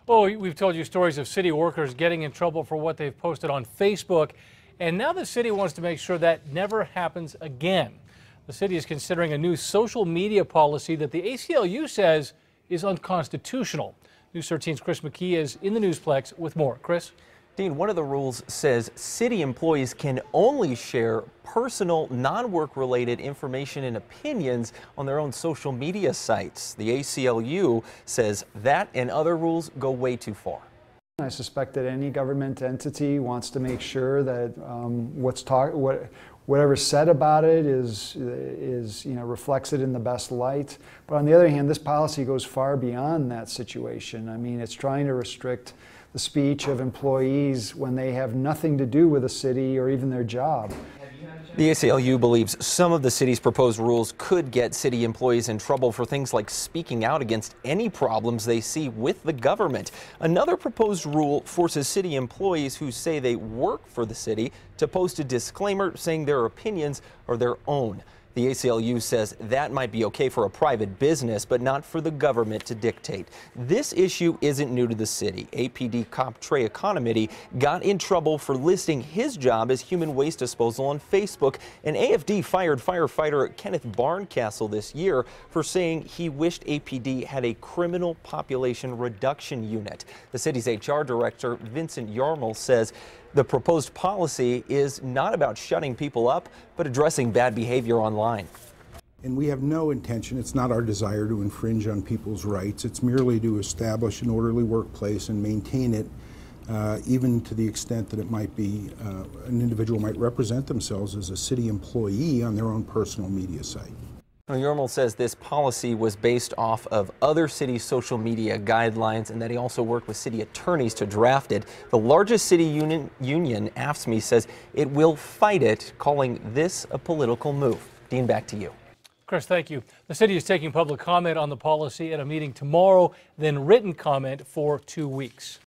Oh, we've told you stories of city workers getting in trouble for what they've posted on Facebook, and now the city wants to make sure that never happens again. The city is considering a new social media policy that the ACLU says is unconstitutional. News 13's Chris McKee is in the Newsplex with more. Chris? Dean, one of the rules says city employees can only share personal, non-work related information and opinions on their own social media sites. The ACLU says that and other rules go way too far. I suspect that any government entity wants to make sure that whatever's said about it is reflects it in the best light. But on the other hand, this policy goes far beyond that situation. I mean, it's trying to restrict the speech of employees when they have nothing to do with the city or even their job. The ACLU believes some of the city's proposed rules could get city employees in trouble for things like speaking out against any problems they see with the government. Another proposed rule forces city employees who say they work for the city to post a disclaimer saying their opinions are their own. The ACLU says that might be okay for a private business, but not for the government to dictate. This issue isn't new to the city. APD cop Trey Economity got in trouble for listing his job as human waste disposal on Facebook. And AFD fired firefighter Kenneth Barncastle this year for saying he wished APD had a criminal population reduction unit. The city's HR director, Vincent Yarmel, says the proposed policy is not about shutting people up, but addressing bad behavior online. And we have no intention, it's not our desire to infringe on people's rights. It's merely to establish an orderly workplace and maintain it, even to the extent that it might be, an individual might represent themselves as a city employee on their own personal media site. Yarmel says this policy was based off of other city social media guidelines and that he also worked with city attorneys to draft it. The largest city union, AFSCME, says it will fight it, calling this a political move. Dean, back to you. Chris, thank you. The city is taking public comment on the policy at a meeting tomorrow, then written comment for 2 weeks.